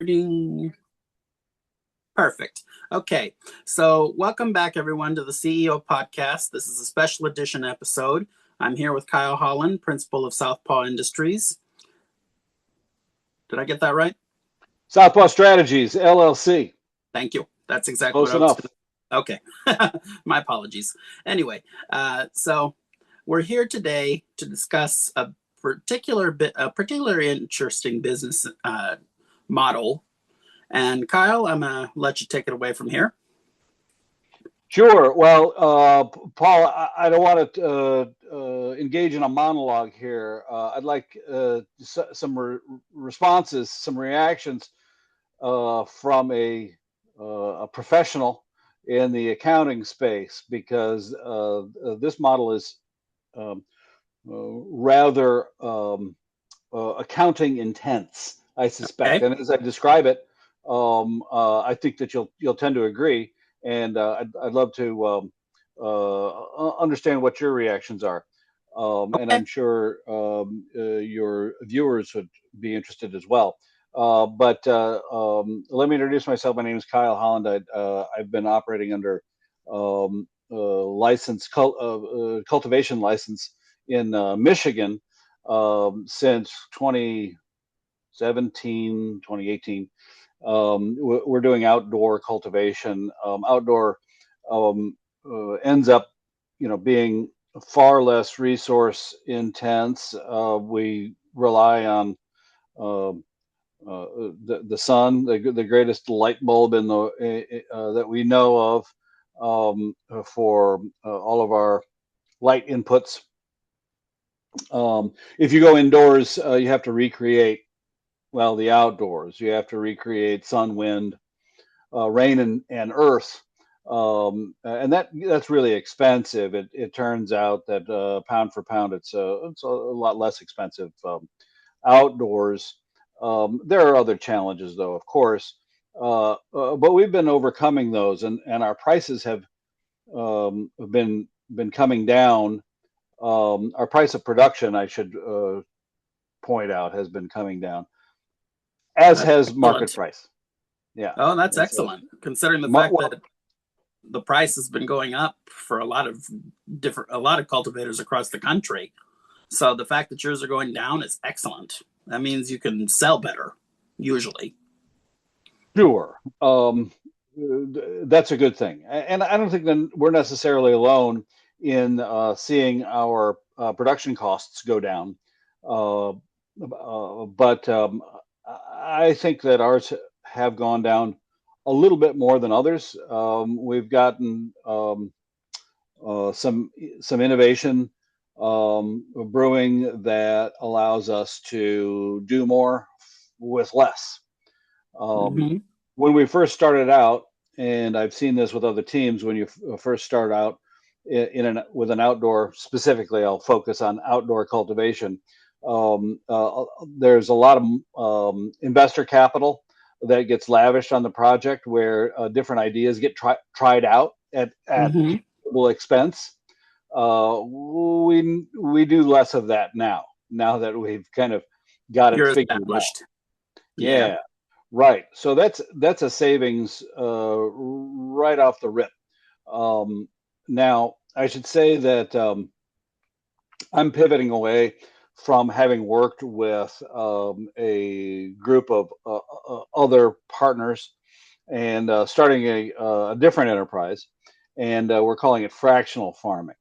Recording. Perfect. Okay. So, welcome back, everyone, to the CEO podcast. This is a special edition episode. I'm here with Kyle Holland, principal of Southpaw Industries. Did I get that right? Southpaw Strategies, LLC. Thank you. That's exactly Close what I was enough. going to. Okay. My apologies. Anyway, so we're here today to discuss a particularly interesting business model. And Kyle, I'm going to let you take it away from here. Sure. Well, Paul, I don't want to engage in a monologue here. I'd like some responses, some reactions from a professional in the accounting space, because this model is rather accounting intense, I suspect. Okay. And as I describe it, I think that you'll tend to agree. And I'd love to understand what your reactions are. And Okay. I'm sure your viewers would be interested as well. But let me introduce myself. My name is Kyle Holland. I've been operating under cultivation license in Michigan since 2017, 2018. We're doing outdoor cultivation. Outdoor ends up, being far less resource intense. We rely on the sun, the greatest light bulb in that we know of, for all of our light inputs. If you go indoors, you have to recreate, well, the outdoors. You have to recreate sun, wind, rain, and earth. And that's really expensive. It turns out that pound for pound, it's a lot less expensive outdoors. There are other challenges, though, of course, but we've been overcoming those, and our prices have been coming down. Our price of production, I should point out, has been coming down, as That's has market excellent. price. Yeah. Oh, that's As has, excellent, considering the fact well, that the price has been going up for a lot of cultivators across the country. So the fact that yours are going down is excellent. That means you can sell better, usually. sure. That's a good thing. And I don't think that we're necessarily alone in seeing our production costs go down. Uh, but I think that ours have gone down a little bit more than others. We've gotten some innovation brewing that allows us to do more with less. Um, Mm-hmm. when we first started out, and I've seen this with other teams, when you first start out with an outdoor, specifically, I'll focus on outdoor cultivation. There's a lot of investor capital that gets lavished on the project, where different ideas get tried out at Mm-hmm. considerable expense. We do less of that now. Now that we've kind of got it You're figured out. established. Yeah. Yeah, right. So that's a savings right off the rip. Now, I should say that I'm pivoting away from having worked with a group of other partners, and starting a different enterprise, and we're calling it fractional farming.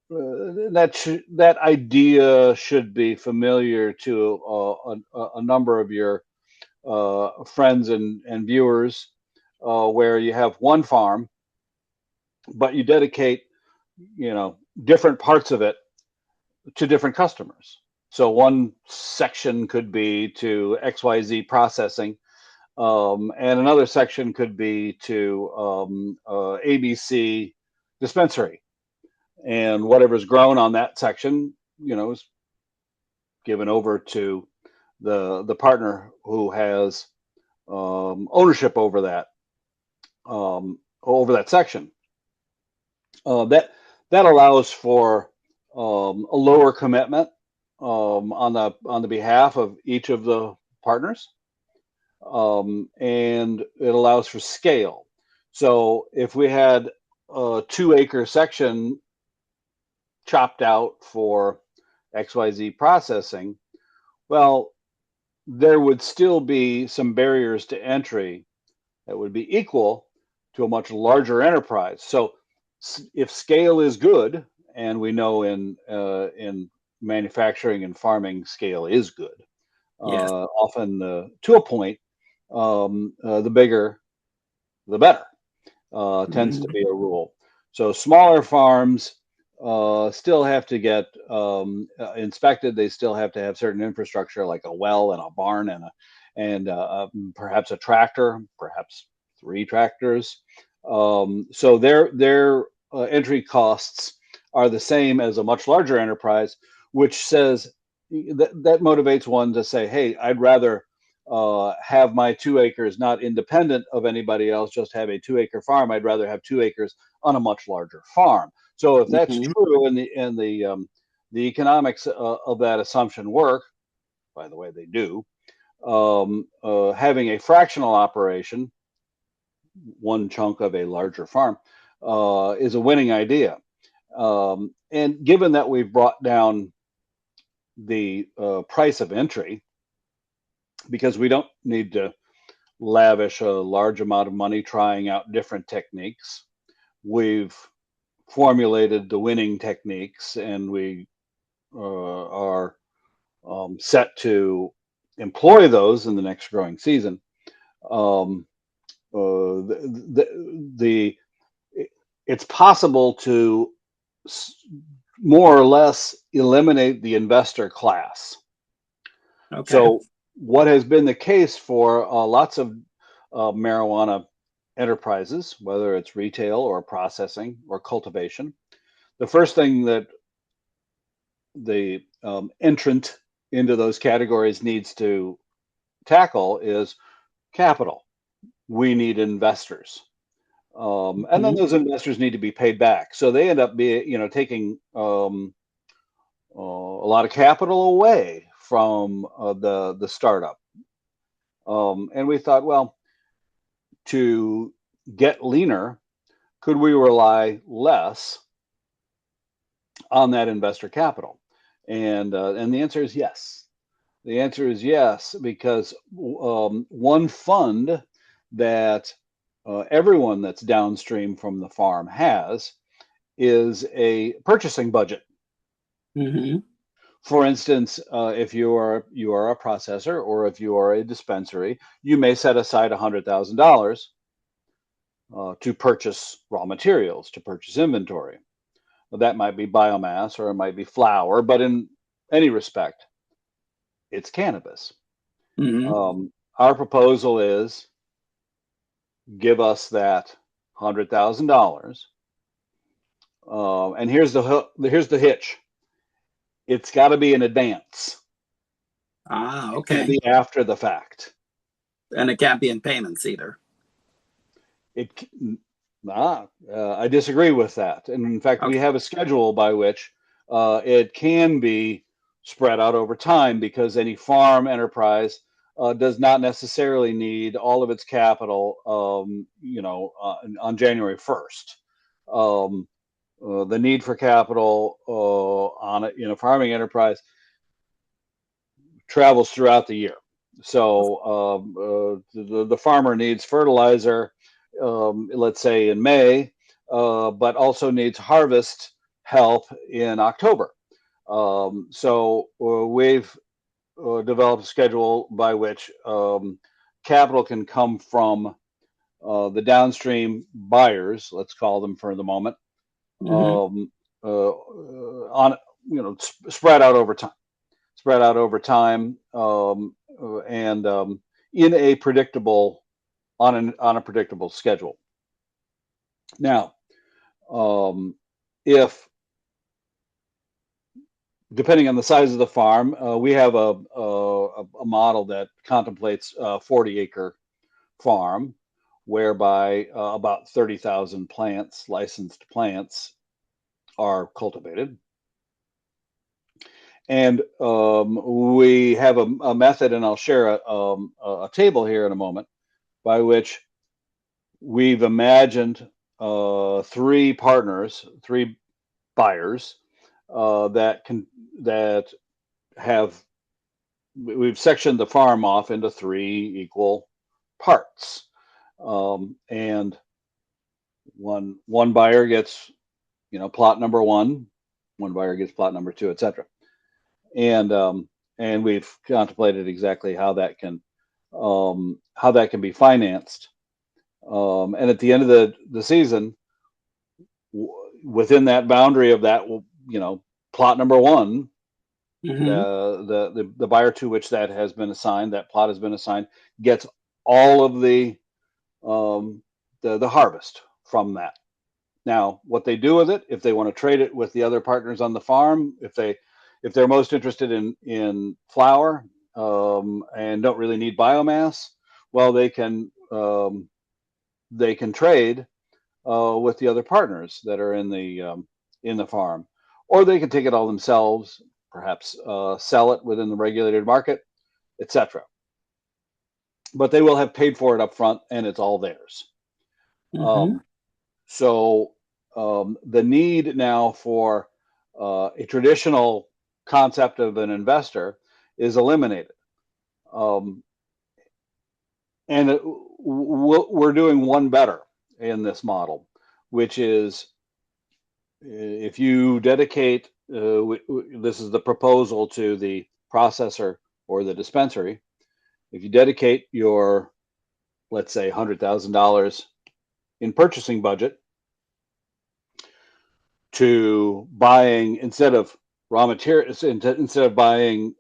That idea should be familiar to a number of your friends and viewers, where you have one farm, but you dedicate, different parts of it to different customers. So one section could be to XYZ processing, and another section could be to ABC dispensary, and whatever's grown on that section, is given over to the partner who has ownership over that section. That allows for a lower commitment on the behalf of each of the partners, and it allows for scale. So if we had a 2 acre section chopped out for XYZ processing, well, there would still be some barriers to entry that would be equal to a much larger enterprise. So if scale is good, and we know in manufacturing and farming scale is good, Yes. often to a point, the bigger the better, tends to Hmm. be a rule. So smaller farms still have to get inspected. They still have to have certain infrastructure like a well and a barn and perhaps a tractor, perhaps 3 tractors. So their entry costs are the same as a much larger enterprise, which says that motivates one to say, "Hey, I'd rather have my 2 acres not independent of anybody else, just have a 2 acre farm. I'd rather have 2 acres on a much larger farm." So if that's Hmm. true and the economics of that assumption work, by the way, they do. Having a fractional operation, one chunk of a larger farm, is a winning idea. And given that we've brought down the price of entry, because we don't need to lavish a large amount of money trying out different techniques. We've formulated the winning techniques and we are set to employ those in the next growing season. Um, the it's possible to more or less eliminate the investor class. Okay. So, what has been the case for lots of marijuana enterprises, whether it's retail or processing or cultivation, the first thing that the entrant into those categories needs to tackle is capital. We need investors. And then Hmm. those investors need to be paid back. So they end up taking a lot of capital away from the startup. And we thought, well, to get leaner, could we rely less on that investor capital? And the answer is yes. The answer is yes, because one fund that everyone that's downstream from the farm has is a purchasing budget. Hmm. For instance, if you are a processor or if you are a dispensary, you may set aside $100,000 to purchase raw materials, to purchase inventory. That might be biomass or it might be flour, but in any respect, it's cannabis. Hmm. Our proposal is give us that $100,000, and here's the hitch. It's got to be in advance. Ah, It can't okay. be after the fact. And it can't be in payments either. It I disagree with that. And in fact, we Okay. have a schedule by which it can be spread out over time because any farm enterprise does not necessarily need all of its capital, on January 1st. Um, the need for capital on a farming enterprise travels throughout the year. So the farmer needs fertilizer, let's say in May, but also needs harvest help in October. So we've developed a schedule by which capital can come from the downstream buyers, let's call them for the moment, Hmm. um, on spread out over time, and in a predictable on a predictable schedule. Now, um, if depending on the size of the farm, we have a model that contemplates a 40-acre farm, whereby about 30,000 licensed plants, are cultivated. And we have a method, and I'll share a table here in a moment, by which we've imagined three partners, three buyers that have we've sectioned the farm off into three equal parts, and one buyer gets plot number one buyer gets plot number two, etc. And and we've contemplated exactly how that can be financed. And at the end of the season, within that boundary of that, plot number one, Mm-hmm. the buyer to which that plot has been assigned, gets all of the harvest from that. Now, what they do with it, if they want to trade it with the other partners on the farm, if they're most interested in flour, and don't really need biomass, well, they can trade with the other partners that are in the farm, or they can take it all themselves, perhaps sell it within the regulated market, etc. But they will have paid for it up front, and it's all theirs. Mm-hmm. Um, so the need now for a traditional concept of an investor is eliminated. Um, and we're doing one better in this model, which is if you dedicate, this is the proposal to the processor or the dispensary, if you dedicate your, let's say, $100,000 in purchasing budget to buying, instead of raw materials, instead of buying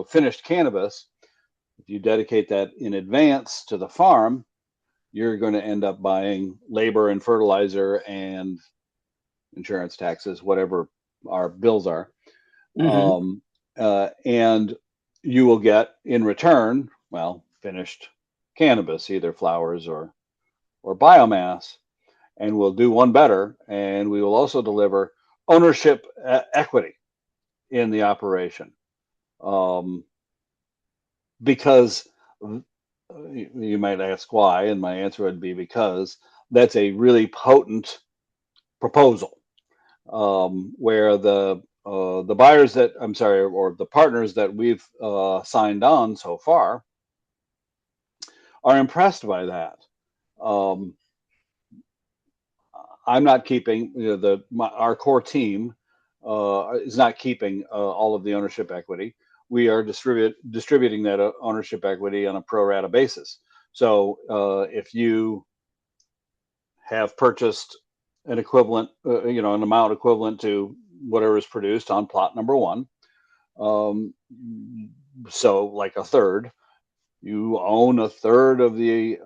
finished cannabis, if you dedicate that in advance to the farm, you're going to end up buying labor and fertilizer and insurance, taxes, whatever our bills are. Mm-hmm. And you will get in return, well, finished cannabis, either flowers or biomass. And we'll do one better, and we will also deliver ownership equity in the operation. Um, because you might ask why, and my answer would be because that's a really potent proposal, where the buyers that I'm sorry, or the partners that we've signed on so far are impressed by that. Um, I'm not keeping our core team is not keeping all of the ownership equity. We are distributing that ownership equity on a pro rata basis. So if you have purchased an equivalent, an amount equivalent to whatever is produced on plot number one, um, so like a third, you own a third of the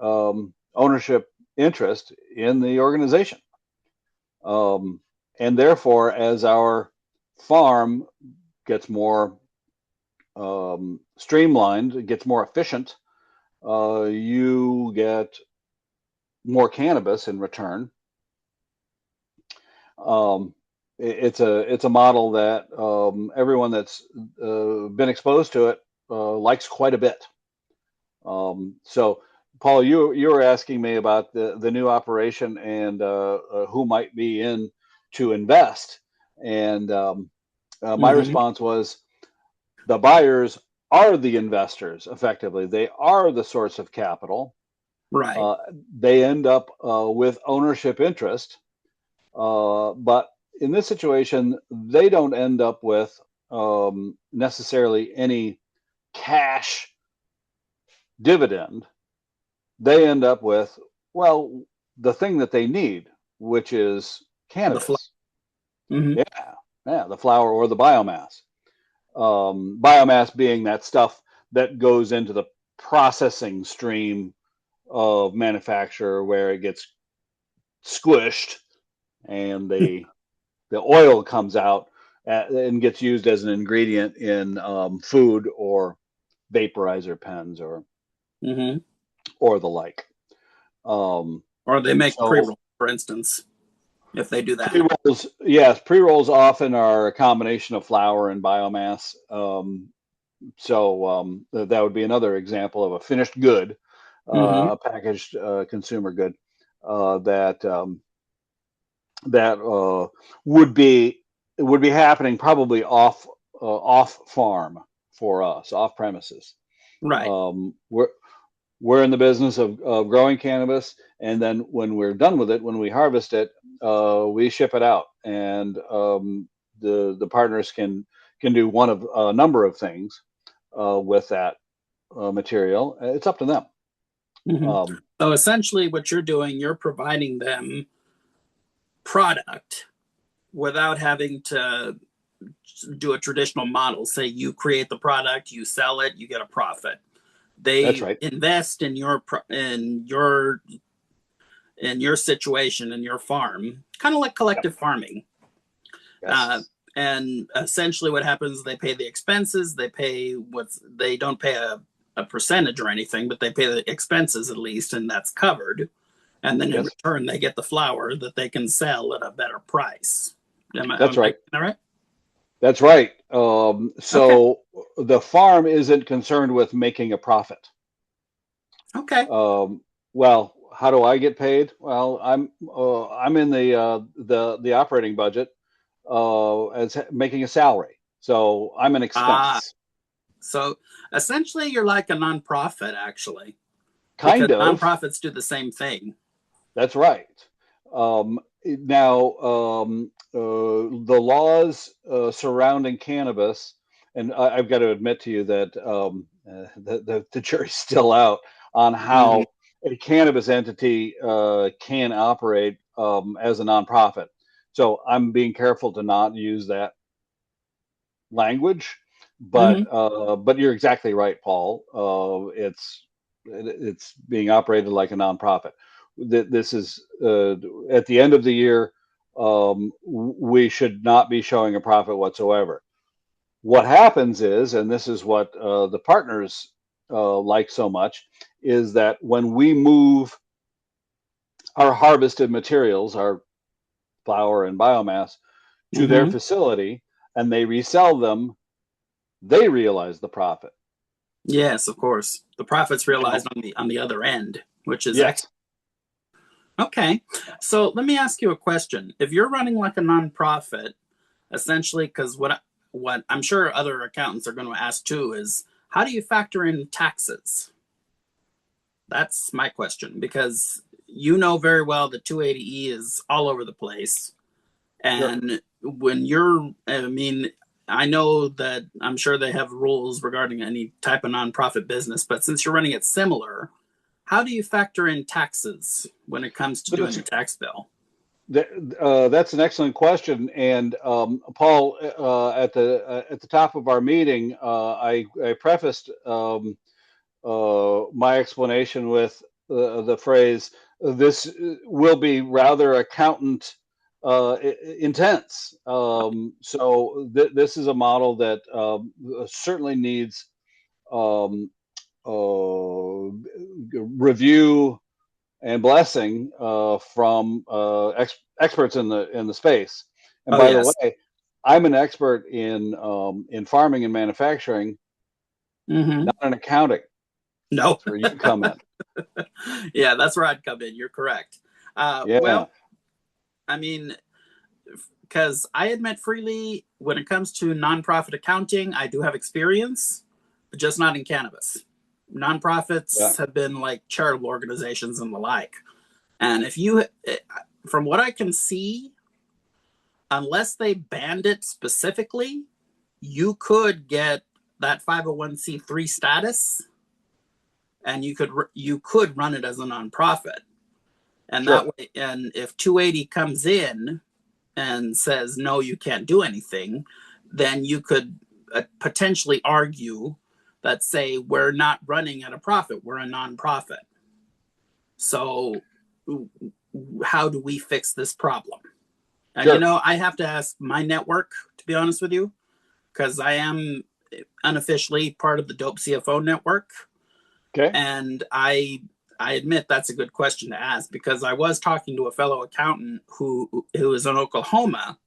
ownership interest in the organization. Um, and therefore, as our farm gets more streamlined, it gets more efficient, you get more cannabis in return. Um, it's a model that everyone that's been exposed to it likes quite a bit. So, Paul, you were asking me about the new operation and who might be in to invest, and my Mm-hmm. response was the buyers are the investors. Effectively, they are the source of capital. Right. Uh, they end up with ownership interest, but in this situation, they don't end up with necessarily any cash dividend. They end up with, well, the thing that they need, which is The fly. cannabis. Mm-hmm. Yeah, yeah, the flower or the biomass. Biomass being that stuff that goes into the processing stream of manufacture, where it gets squished and the oil comes out and gets used as an ingredient in food or vaporizer pens Mm-hmm. or the like. Um, Or they make so pre-roll, for instance. if they do that. Pre-rolls, yes, pre-rolls often are a combination of flour and biomass. That would be another example of a finished good, Mm-hmm. a packaged consumer good that would be would be happening probably off farm for us, off premises. Right. We're in the business of growing cannabis, and then when we're done with it, when we harvest it, we ship it out, and the partners can do one of a number of things with that material. It's up to them. Mm-hmm. Um, So essentially, what you're doing, you're providing them product without having to do a traditional model. Say you create the product, you sell it, you get a profit. that's They right. invest in your situation in your farm, kind of like Yep. collective farming. Uh, Yes. and essentially, what happens? They pay the expenses. They don't pay a percentage or anything, but they pay the expenses at least, and that's covered. And then in Yes. return, they get the flower that they can sell at a better price. Am That's I right. getting that right? That's right. Okay. So the farm isn't concerned with making a profit. Okay. Well, how do I get paid? Well, I'm in the operating budget as making a salary, so I'm an Ah, expense, so essentially, you're like a nonprofit, actually, because kind of. nonprofits do the same thing. That's right. Now, the laws surrounding cannabis, and I've got to admit to you that the jury's still out on Mm-hmm. how a cannabis entity can operate as a nonprofit. So I'm being careful to not use that language, Mm-hmm. but you're exactly right, Paul. It's being operated like a nonprofit. This is at the end of the year. We should not be showing a profit whatsoever. What happens is, and this is what the partners like so much, is that when we move our harvested materials, our flour and biomass, to their Mm-hmm. facility and they resell them, they realize the profit. Yes, of course. The profits realized Now, on the other end, which is excellent. yes, Okay. So let me ask you a question. If you're running like a nonprofit, essentially, because what I'm sure other accountants are going to ask too is how do you factor in taxes? That's my question because you know very well that 280E is all over the place. sure. And I mean, I know that I'm sure they have rules regarding any type of nonprofit business, but since you're running it similar, how do you factor in taxes when it comes to doing That's a tax bill? that's an excellent question. And Paul, at the top of our meeting, I prefaced my explanation with the phrase, "This will be rather accountant intense." This is a model that certainly needs um, review and blessing from experts in the space. And Oh, by the yes. way, I'm an expert in farming and manufacturing, Mm-hmm. not in accounting. No. That's where you come in. Yeah, that's where I'd come in. You're correct. Yeah, Well, I mean, because I admit freely, when it comes to nonprofit accounting, I do have experience, but just not in cannabis. yeah. Nonprofits have been like charitable organizations and the like. And from what I can see, unless they banned it specifically, you could get that 501c3 status and you could run it as a nonprofit. And that Sure. way, and if 280 comes in and says no, you can't do anything, then you could potentially argue that say we're not running at a profit, we're a nonprofit. So how do we fix this problem? And Sure. I have to ask my network, to be honest with you, because I am unofficially part of the Dope CFO network, Okay. and I I admit that's a good question to ask because I was talking to a fellow accountant who is in Oklahoma,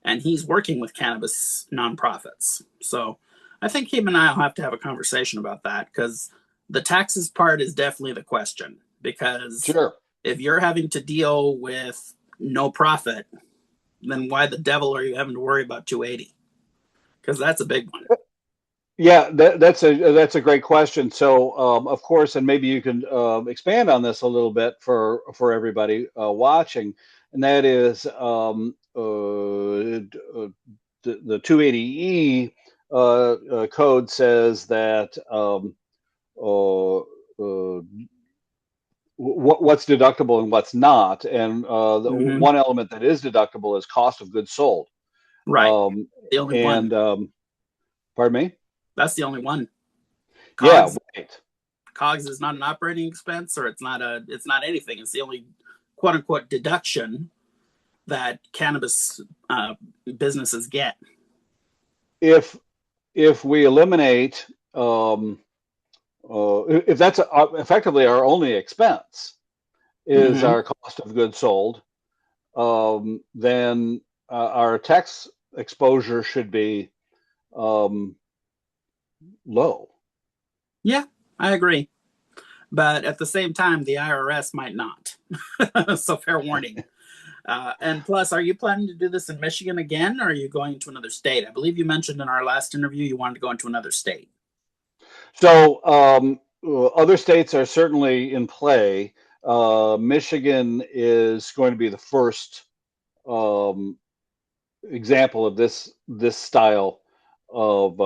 and he's working with cannabis nonprofits. So I think him and I will have to have a conversation about that because the taxes part is definitely the question. Because Sure. if you're having to deal with no profit, then why the devil are you having to worry about 280? Because that's a big one. Yeah, that's a great question. So, of course, and maybe you can expand on this a little bit for everybody watching, and that is the 280E code says that what's deductible and what's not, and the Mm-hmm. one element that is deductible is cost of goods sold. Right. Um, The only one. and pardon me? That's the only one. Yeah, Cogs right. cogs is not an operating expense, or it's not anything. It's the only quote unquote deduction that cannabis businesses get. If we eliminate if that's effectively our only expense is Mm-hmm. our cost of goods sold, then our tax exposure should be um, low. Yeah, I agree. But at the same time, the IRS might not. So fair warning. And plus, are you planning to do this in Michigan again, or are you going to another state? I believe you mentioned in our last interview you wanted to go into another state. So other states are certainly in play. Michigan is going to be the first um, example of this style of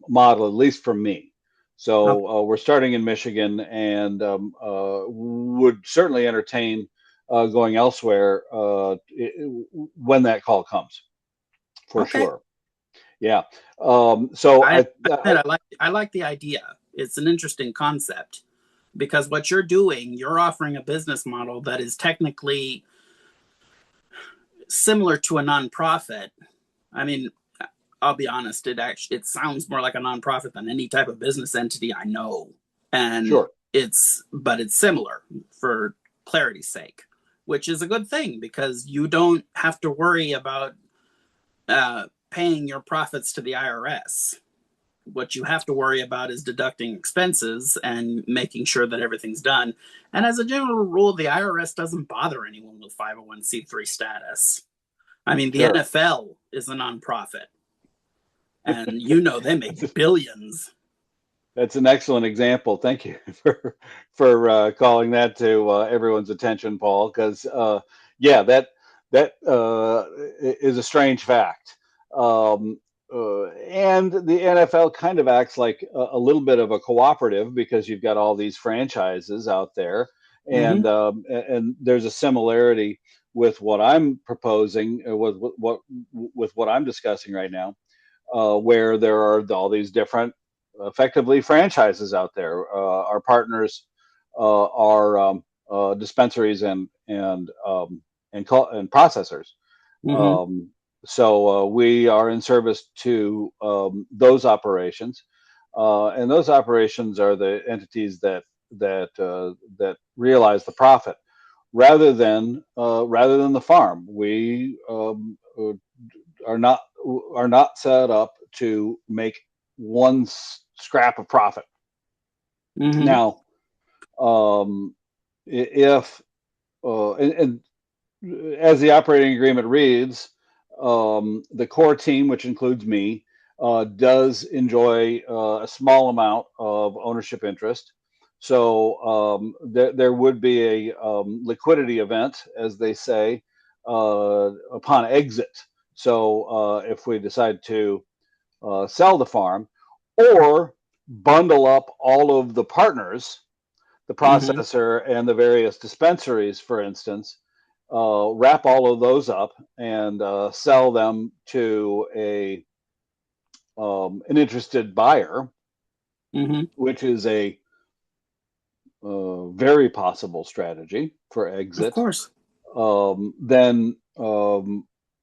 model, at least for me. Okay. So we're starting in Michigan, and would certainly entertain going elsewhere when that call comes, for Okay. sure. Yeah. So I admit I like the idea. It's an interesting concept because what you're doing, you're offering a business model that is technically similar to a nonprofit. I mean, I'll be honest, it sounds more like a nonprofit than any type of business entity I know. And sure, it's similar for clarity's sake, which is a good thing because you don't have to worry about paying your profits to the IRS. What you have to worry about is deducting expenses and making sure that everything's done. And as a general rule, the IRS doesn't bother anyone with 501c3 status. I mean, the sure. NFL is a nonprofit, and you know they make billions. That's an excellent example. Thank you for calling that to everyone's attention, Paul. Because yeah, that is a strange fact. And the NFL kind of acts like a little bit of a cooperative because you've got all these franchises out there, Mm-hmm. and there's a similarity with what I'm proposing, with what I'm discussing right now, where there are all these different effectively franchises out there. Our partners are dispensaries and processors. Mm-hmm. Um, so we are in service to those operations, and those operations are the entities that realize the profit rather than the farm. We are not are not set up to make one scrap of profit. Mm-hmm. Now, if and as the operating agreement reads, the core team, which includes me, does enjoy a small amount of ownership interest. So there would be a liquidity event, as they say, upon exit. So if we decide to sell the farm, or bundle up all of the partners, the Mm-hmm. processor and the various dispensaries, for instance, wrap all of those up and sell them to a an interested buyer, Mm-hmm. which is a very possible strategy for Of exit. course. Then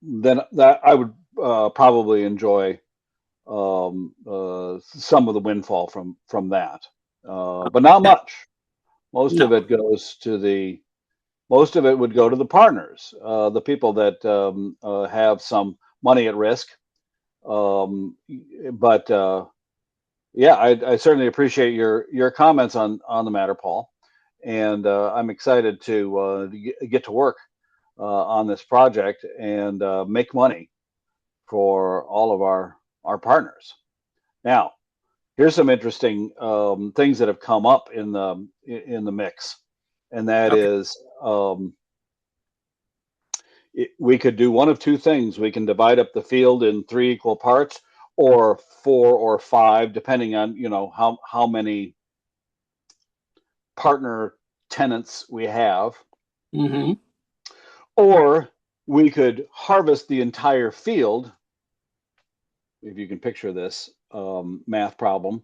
then that I would probably enjoy some of the windfall from that, but not much. Most No. of it goes to most of it would go to the partners, the people that have some money at risk. Um, but yeah, I certainly appreciate your comments on the matter, Paul, and I'm excited to get to work on this project and make money for all of our partners. Now, here's some interesting things that have come up in the mix, and that Okay. is we could do one of two things. We can divide up the field in three equal parts, or four or five, depending on how many partner tenants we have, Mm-hmm. or we could harvest the entire field. If you can picture this math problem,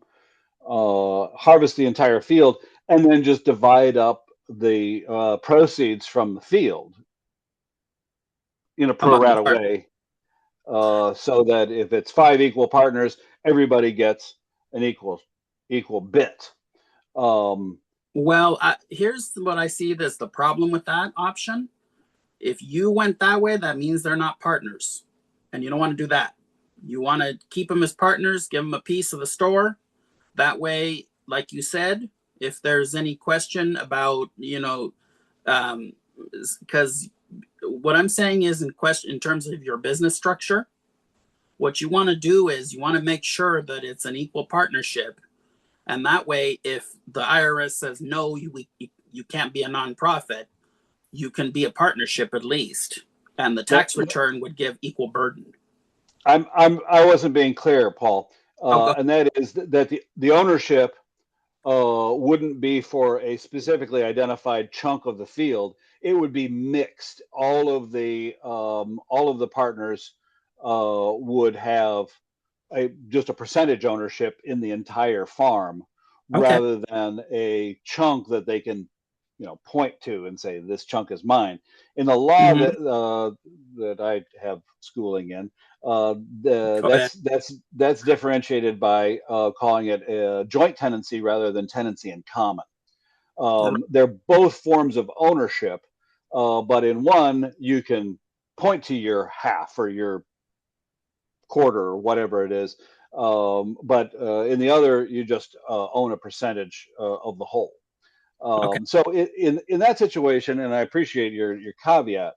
harvest the entire field and then just divide up the proceeds from the field in a pro Among the rata partners. way, so that if it's five equal partners, everybody gets an equal bit. Um, Well, here's what I see as the problem with that option. If you went that way, that means they're not partners, and you don't want to do that. You want to keep them as partners, give them a piece of the store. That way, like you said, if there's any question about, because what I'm saying is in terms of your business structure, what you want to do is you want to make sure that it's an equal partnership. And that way, if the IRS says no, you can't be a nonprofit, you can be a partnership at least. And the that tax return would give equal burden. I wasn't being clear, Paul, Oh, go. and that is that the ownership wouldn't be for a specifically identified chunk of the field. It would be mixed. All of the partners would have just a percentage ownership in the entire farm, Okay. rather than a chunk that they can, point to and say this chunk is mine. In the law Mm-hmm. that I have schooling in, Go ahead. that's differentiated by calling it a joint tenancy rather than tenancy in common. They're both forms of ownership, but in one you can point to your half or your quarter or whatever it is, but in the other you just own a percentage of the whole. Okay. So in that situation, and I appreciate your caveat,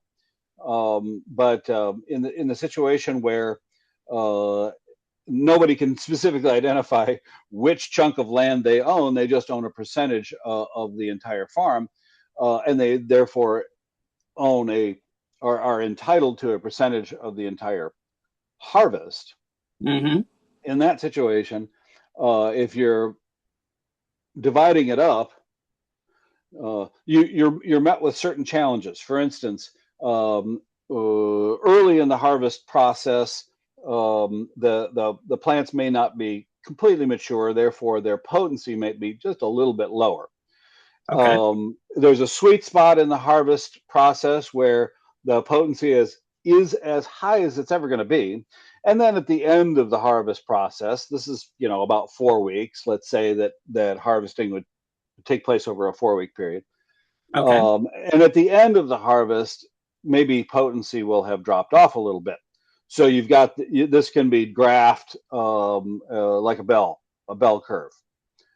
but in the situation where uh, nobody can specifically identify which chunk of land they own, they just own a percentage of the entire farm, and they therefore own or are entitled to a percentage of the entire harvest. Mm-hmm. In that situation, if you're dividing it up, you're met with certain challenges. For instance, early in the harvest process, the plants may not be completely mature, therefore their potency may be just a little bit lower. Okay. There's a sweet spot in the harvest process where the potency is as high as it's ever going to be. And then at the end of the harvest process, this is about 4 weeks. Let's say that harvesting would take place over a 4 week period. Okay. And at the end of the harvest, maybe potency will have dropped off a little bit. So you've got this can be graphed like a bell curve.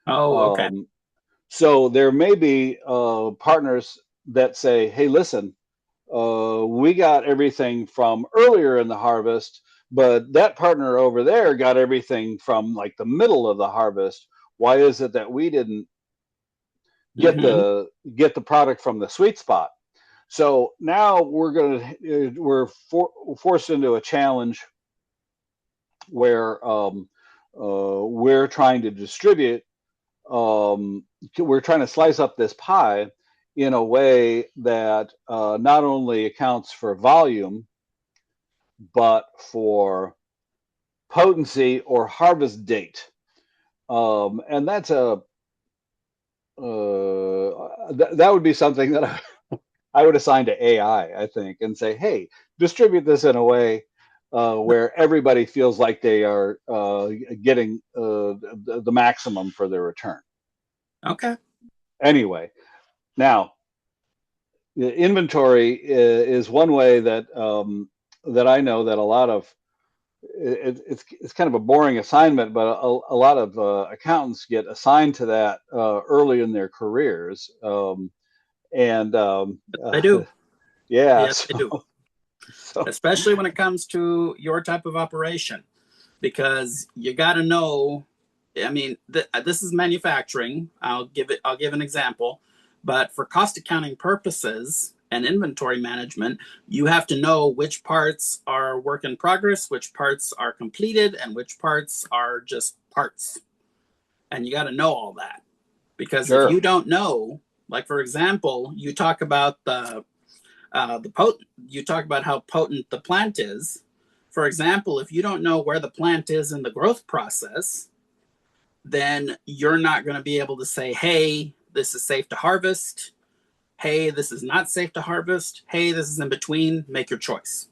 Oh, okay. Um, so there may be partners that say, "Hey, listen, we got everything from earlier in the harvest, but that partner over there got everything from like the middle of the harvest. Why is it that we didn't get Mm-hmm. the product from the sweet spot?" So now forced into a challenge where we're trying to distribute. We're trying to slice up this pie in a way that not only accounts for volume but for potency or harvest date. And that's that would be something that I would assign to AI, I think, and say, hey, distribute this in a way where everybody feels like they are getting the maximum for their return. Okay. Anyway, now the inventory is one way that that I know that a lot of it's kind of a boring assignment, but a lot of accountants get assigned to that early in their careers, and They do. yeah, Yes, they do. so Especially when it comes to your type of operation, because you got to know. I mean, this is manufacturing. I'll give an example, but for cost accounting purposes and inventory management, you have to know which parts are work in progress, which parts are completed, and which parts are just parts. And you got to know all that, because if sure, you don't know, like for example, you talk about the potent. You talk about how potent the plant is. For example, if you don't know where the plant is in the growth process, then you're not going to be able to say, "Hey, this is safe to harvest." "Hey, this is not safe to harvest." "Hey, this is in between." Make your choice.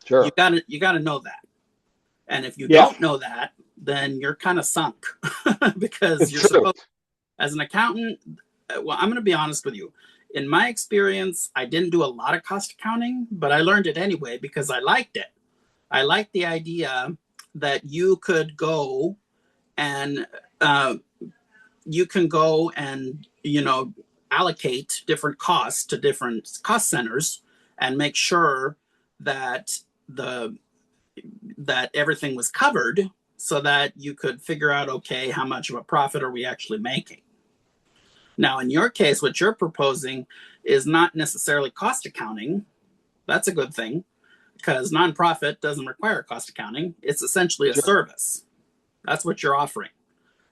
sure, You got to know that. And if you yeah, don't know that, then you're kind of sunk because it's you're true. supposed, as an accountant, well, I'm going to be honest with you. In my experience, I didn't do a lot of cost accounting, but I learned it anyway because I liked it. I liked the idea that and uh, you can go and allocate different costs to different cost centers and make sure that the that everything was covered so that you could figure out, okay, how much of a profit are we actually making. Now, in your case, what you're proposing is not necessarily cost accounting. That's a good thing because nonprofit doesn't require cost accounting. It's essentially a Sure. service. That's what you're offering.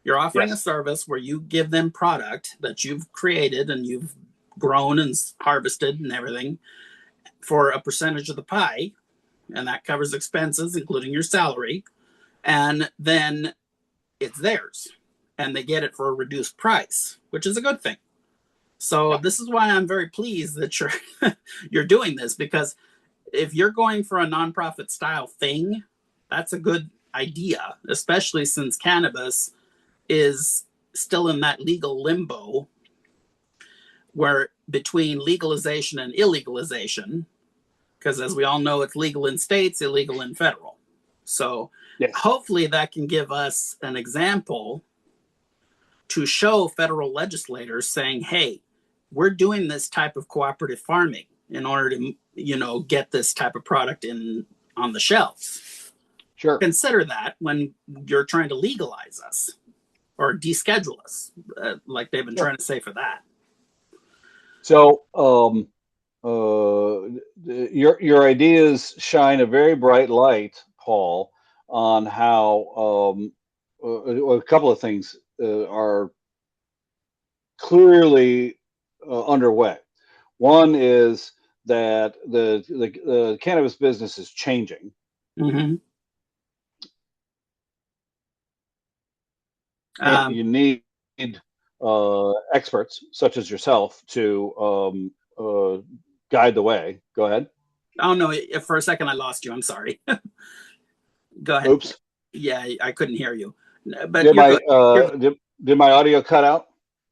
You're offering a Yes. service where you give them product that you've created and you've grown and harvested and everything for a percentage of the pie, and that covers expenses, including your salary. And then it's theirs, and they get it for a reduced price, which is a good thing. So Yeah. this is why I'm very pleased that you're you're doing this, because if you're going for a nonprofit style thing, that's a good idea, especially since cannabis is still in that legal limbo where between legalization and illegalization, because as we all know, it's legal in states, illegal in federal. So Yes. hopefully that can give us an example to show federal legislators saying, hey, we're doing this type of cooperative farming in order to, get this type of product in on the shelves. Sure. Consider that when you're trying to legalize us or deschedule us, like they've been Sure. trying to say for that. So, your ideas shine a very bright light, Paul, on how a couple of things are clearly underway. One is that the cannabis business is changing, Mm-hmm. and you need experts such as yourself to guide the way. Go ahead. Oh no! For a second, I lost you. I'm sorry. Go ahead. Oops. Yeah, I couldn't hear you, but Did you're my good. You're good. did my audio cut out?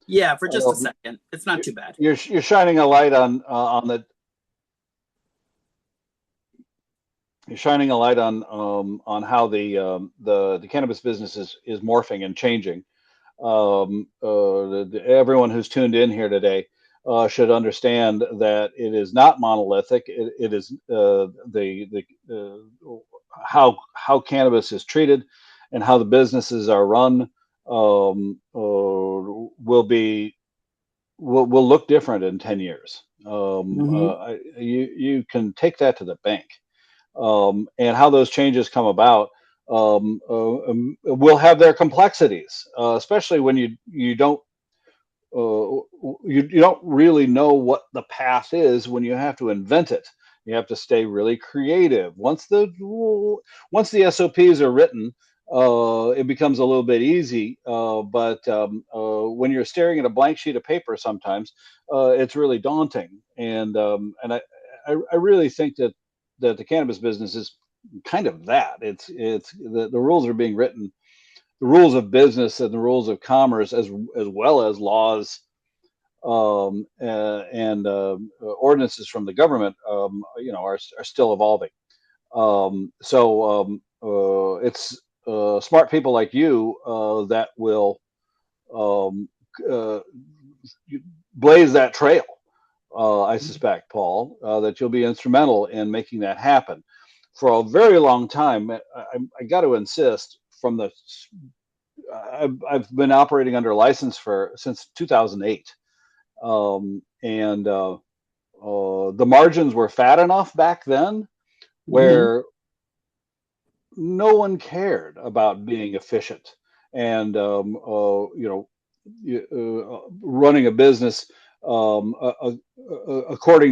Yeah, for just a Um, second. It's not too bad. you're shining a light on the you're shining a light on how the cannabis business is morphing and changing. Everyone who's tuned in here today should understand that it is not monolithic. It is the how cannabis is treated and how the businesses are run will look different in 10 years. Mm-hmm. You can take that to the bank, and how those changes come about will have their complexities, especially when you don't really know what the path is when you have to invent it. You have to stay really creative. Once the SOPs are written, it becomes a little bit easy. But when you're staring at a blank sheet of paper, sometimes it's really daunting. And I really think that the cannabis business is kind of that. It's the rules are being written, the rules of business and the rules of commerce, as well as laws and ordinances from the government, are still evolving. It's smart people like you that will um, uh, blaze that trail. I suspect, Paul, that you'll be instrumental in making that happen. For a very long time, I got to insist. I've been operating under license since 2008, and the margins were fat enough back then Mm-hmm. where no one cared about being efficient and running a business according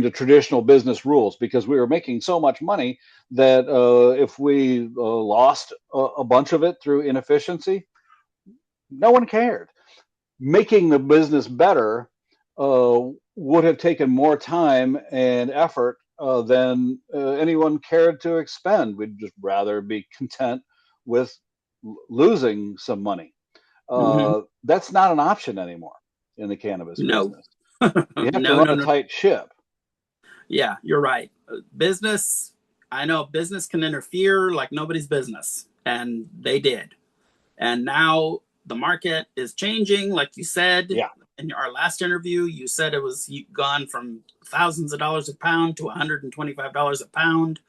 to traditional business rules, because we were making so much money that if we lost a bunch of it through inefficiency, no one cared. Making the business better would have taken more time and effort than anyone cared to expend. We'd just rather be content with losing some money. Mm-hmm. That's not an option anymore in the cannabis No. business. You have to No, run no, a no. tight ship. Yeah, you're right. Business, I know business can interfere like nobody's business, and they did. And now the market is changing, like you said Yeah, in our last interview. You said it was gone from thousands of dollars a pound to $125 a pound.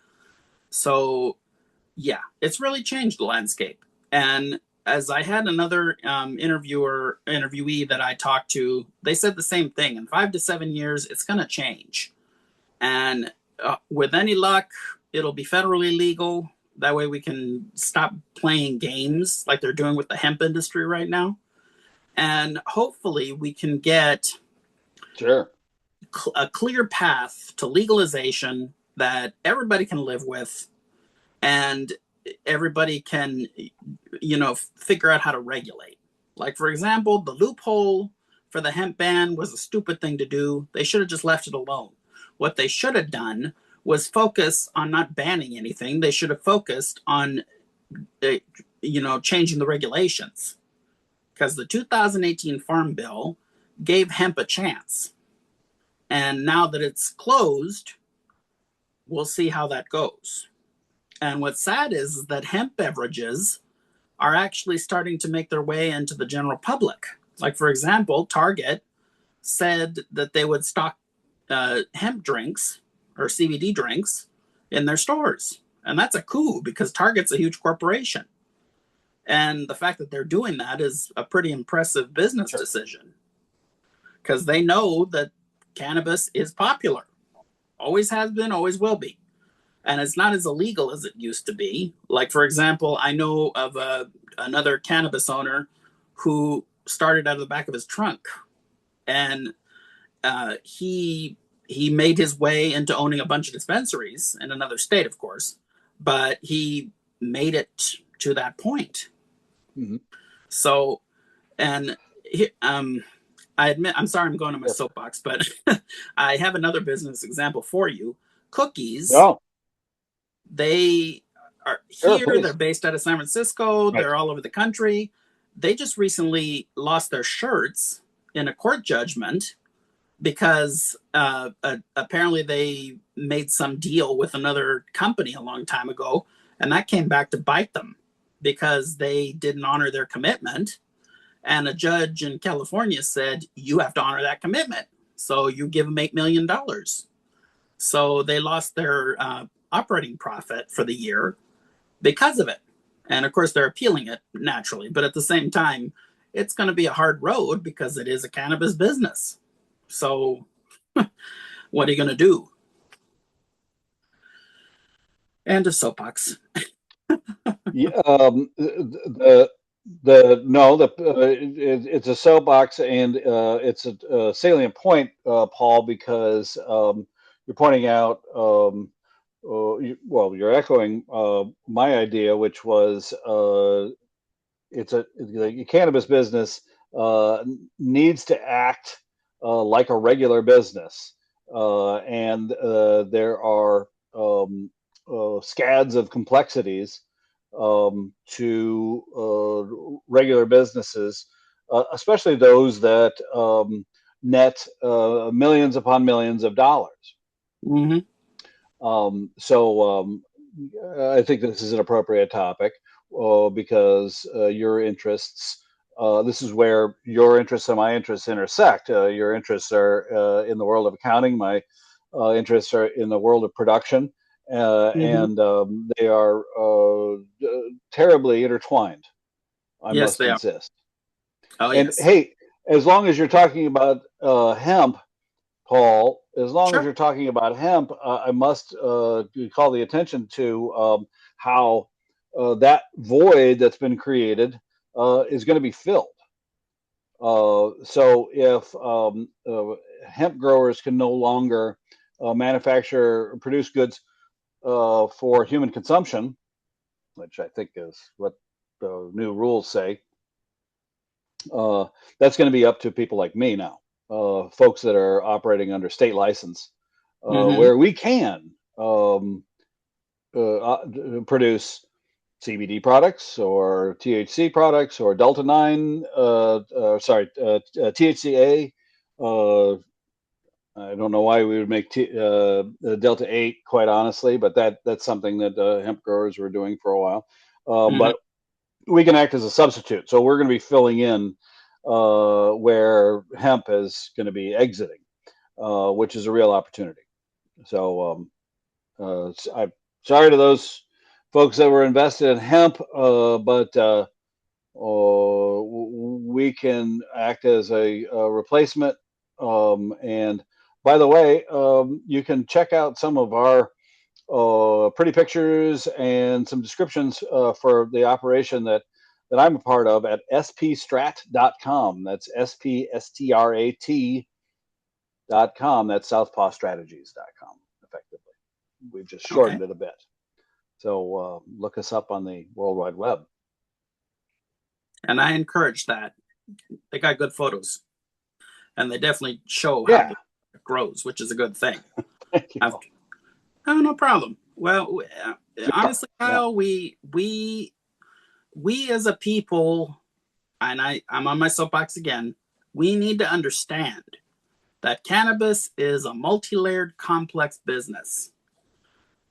So yeah, it's really changed the landscape. And as I had another interviewee that I talked to, they said the same thing. In 5 to 7 years, it's going to change. And with any luck, it'll be federally legal. That way we can stop playing games like they're doing with the hemp industry right now. And hopefully we can get sure. a clear path to legalization that everybody can live with, and everybody can, figure out how to regulate. Like, for example, the loophole for the hemp ban was a stupid thing to do. They should have just left it alone. What they should have done was focus on not banning anything. They should have focused on, changing the regulations, because the 2018 Farm Bill gave hemp a chance. And now that it's closed, we'll see how that goes. And what's sad is that hemp beverages are actually starting to make their way into the general public. Like, for example, Target said that they would stock hemp drinks or CBD drinks in their stores. And that's a coup because Target's a huge corporation. And the fact that they're doing that is a pretty impressive business Sure. decision, because they know that cannabis is popular, always has been, always will be. And it's not as illegal as it used to be. Like, for example, I know of another cannabis owner who started out of the back of his trunk, and he made his way into owning a bunch of dispensaries in another state, of course, but he made it to that point. Mm-hmm. So, and I admit, I'm sorry I'm going to my Yes. soapbox, but I have another business example for you. Cookies, No. they are Sure. here, they're Please. based out of San Francisco, Right. they're all over the country. They just recently lost their shirts in a court judgment because apparently they made some deal with another company a long time ago, and that came back to bite them because they didn't honor their commitment. And a judge in California said, you have to honor that commitment. So you give them $8 million. So they lost their operating profit for the year because of it. And of course, they're appealing it naturally. But at the same time, it's going to be a hard road because it is a cannabis business. So what are you going to do? And a soapbox. Yeah, the no the it's a soapbox, and it's a salient point, Paul, because you're pointing out you're echoing my idea, which was the cannabis business needs to act like a regular business, and there are scads of complexities to regular businesses, especially those that net millions upon millions of dollars. Mm-hmm. So I think this is an appropriate topic because your interests. This is where your interests and my interests intersect. Your interests are in the world of accounting. My interests are in the world of production, Mm-hmm. and they are terribly intertwined. I Yes, must they are. insist. Oh, And yes. hey, as long as you're talking about hemp, Paul, as long as Sure. you're talking about hemp, I must call the attention to how that void that's been created is going to be filled. So if hemp growers can no longer produce goods for human consumption, which I think is what the new rules say, uh, that's going to be up to people like me now, folks that are operating under state license, Mm-hmm. where we can produce CBD products or THC products or Delta 9, THCA. Uh, I don't know why we would make Delta 8, quite honestly, but that's something that hemp growers were doing for a while. Mm-hmm. But we can act as a substitute. So we're going to be filling in where hemp is going to be exiting, which is a real opportunity. So I'm sorry to those folks that were invested in hemp, but we can act as a replacement. And by the way, you can check out some of our pretty pictures and some descriptions for the operation that I'm a part of at spstrat.com. That's spstrat.com. That's southpawstrategies.com, effectively. We've just Okay. shortened it a bit. So look us up on the World Wide Web. And I encourage that. They got good photos, and they definitely show how Yeah. the grows, which is a good thing. Thank you. I've, oh, no problem. Well, Super. honestly, Yeah. Kyle, we as a people, and I'm on my soapbox again. We need to understand that cannabis is a multi-layered, complex business.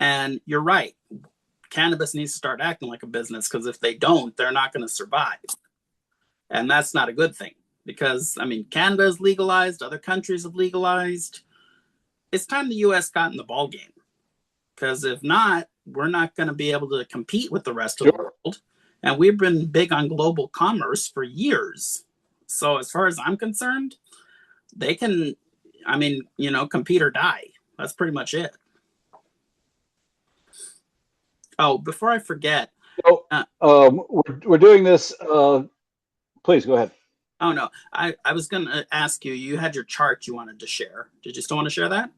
And you're right. Cannabis needs to start acting like a business because if they don't, they're not going to survive. And that's not a good thing because, I mean, Canada is legalized, other countries have legalized. It's time the US got in the ball game because if not, we're not going to be able to compete with the rest of the Sure. world. And we've been big on global commerce for years. So, as far as I'm concerned, they can, I mean, compete or die. That's pretty much it. Oh, before I forget, So uh, we're doing this. Please go ahead. oh no, I was going to ask you, you had your chart you wanted to share. Did you still want to share that?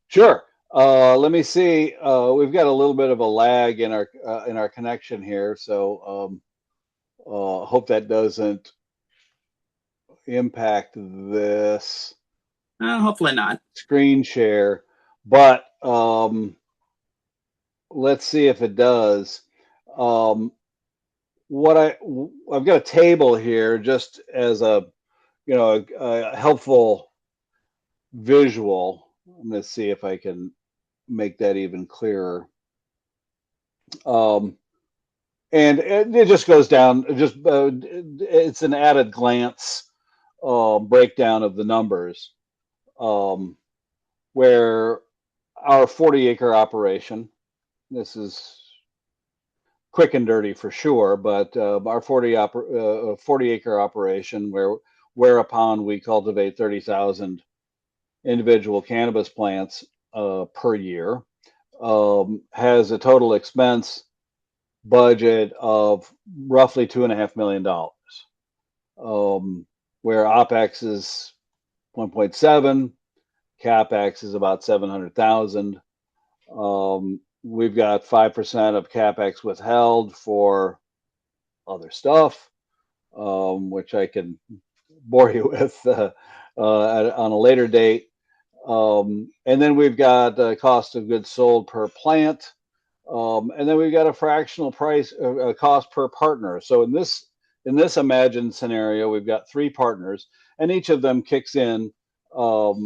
Sure. Let me see. We've got a little bit of a lag in our connection here, so hope that doesn't impact this Hopefully not. screen share. But let's see if it does. Um, what I've got a table here just as a helpful visual. I'm going to see if I can make that even clearer. Um, and it just goes down. It's an at a glance breakdown of the numbers, um, where our 40-acre operation. This is quick and dirty for sure, but our 40-acre operation, whereupon we cultivate 30,000 individual cannabis plants per year, has a total expense budget of roughly $2.5 million, where OPEX is 1.7, CapEx is about 700,000. We've got 5% of CapEx withheld for other stuff, which I can bore you with on a later date. And then we've got cost of goods sold per plant. And then we've got a fractional price cost per partner. So in this in this imagined scenario, we've got three partners, and each of them kicks in about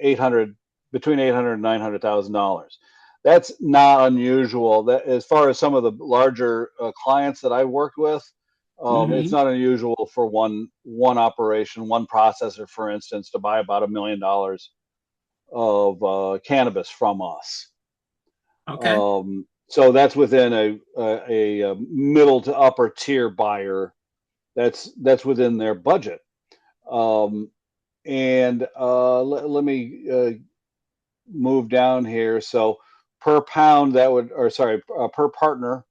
800 between 800 and $900,000. That's not unusual. That, as far as some of the larger clients that I've worked with, it's Mm-hmm. not unusual for one operation, one processor, for instance, to buy about $1 million of cannabis from us. Okay. So that's within a middle to upper tier buyer. That's within their budget. Um, and let me move down here. So per pound, that would, or sorry, per partner,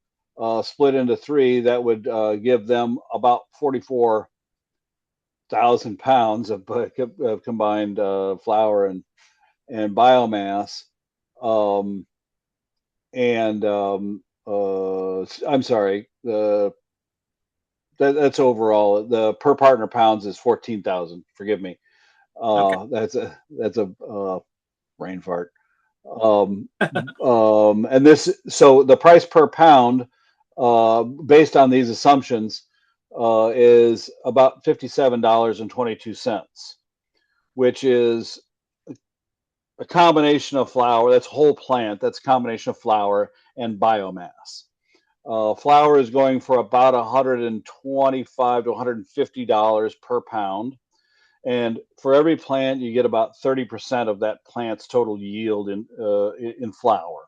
split into three, that would give them about 44,000 pounds of combined flour and biomass. Um, and I'm sorry, that's overall. The per partner pounds is 14,000. Forgive me. Okay. That's a brain fart. Um, and this, so the price per pound, based on these assumptions, is about $57.22, which is a combination of flour. That's whole plant. That's a combination of flour and biomass. Flour is going for about $125 to $150 per pound. And for every plant, you get about 30% of that plant's total yield in flour.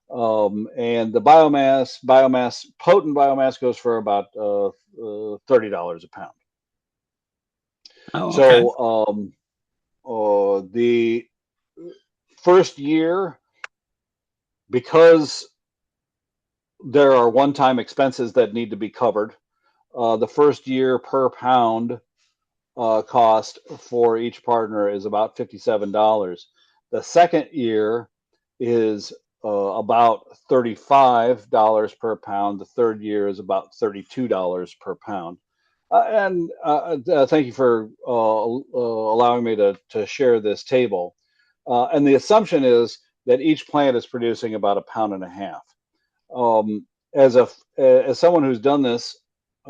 And the potent biomass goes for about $30 a pound. Oh, okay. So the first year, because there are one-time expenses that need to be covered, the first year per pound cost for each partner is about $57. The second year is about $35 per pound. The third year is about $32 per pound. And thank you for allowing me to share this table. And the assumption is that each plant is producing about a pound and a half. Um, as someone who's done this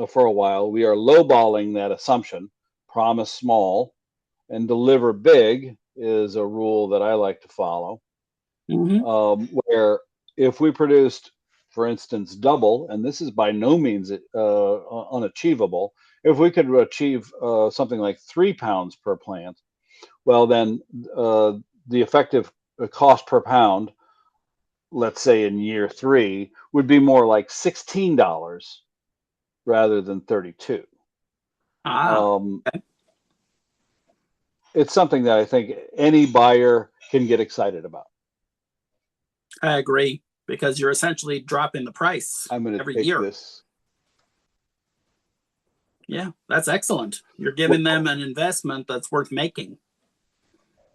for a while, we are lowballing that assumption. Promise small and deliver big is a rule that I like to follow. Mm-hmm. Where if we produced, for instance, double, and this is by no means unachievable, if we could achieve something like 3 pounds per plant, well, then the effective cost per pound, let's say in year three, would be more like $16 rather than 32. Ah, Um, okay. it's something that I think any buyer can get excited about. I agree because you're essentially dropping the price I'm going to every take year. this. Yeah, that's excellent. You're giving them Well, an investment that's worth making.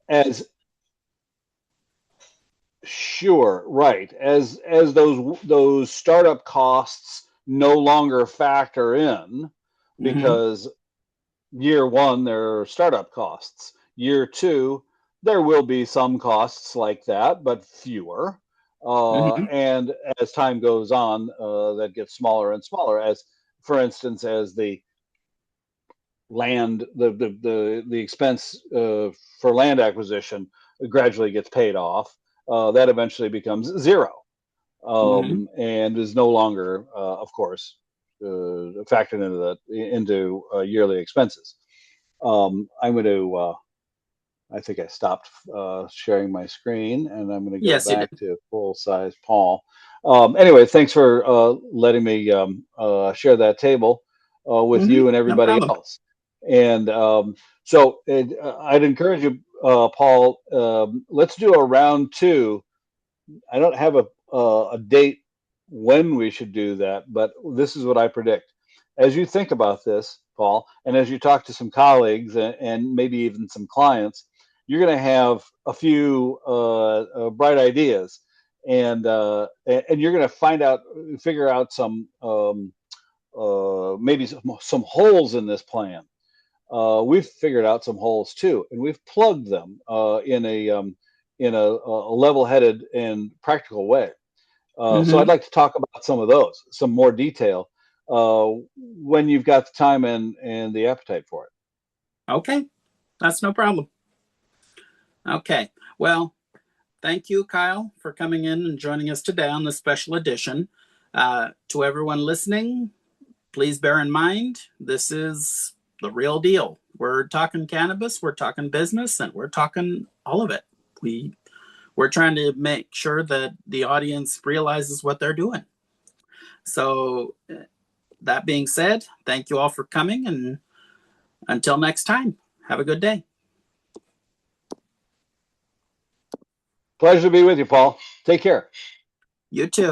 as sure, right. As those startup costs no longer factor in, Mm-hmm. because year one there are startup costs. Year two, there will be some costs like that, but fewer. Mm-hmm. And as time goes on, that gets smaller and smaller. As, for instance, as the land, the expense for land acquisition gradually gets paid off, that eventually becomes zero, Mm-hmm. and is no longer, of course, factored into yearly expenses. I'm going to. I think I stopped sharing my screen, and I'm going to go Yes, you back did. to full size Paul. Anyway, thanks for letting me share that table with Mm-hmm. you and No everybody problem. else. And I'd encourage you, Paul. Let's do a round two. I don't have a date when we should do that, but this is what I predict. As you think about this, Paul, and as you talk to some colleagues and maybe even some clients, you're going to have a few bright ideas, and you're going to figure out some maybe some holes in this plan. We've figured out some holes too, and we've plugged them in a level-headed and practical way. So I'd Mm-hmm. like to talk about some of those, some more detail. when you've got the time and the appetite for it. Okay, that's no problem. Okay, well, thank you, Kyle, for coming in and joining us today on this special edition. To everyone listening, please bear in mind this is the real deal. We're talking cannabis, we're talking business, and we're talking all of it. We're trying to make sure that the audience realizes what they're doing. So, that being said, thank you all for coming, and until next time, have a good day. Pleasure to be with you, Paul. Take care. You too.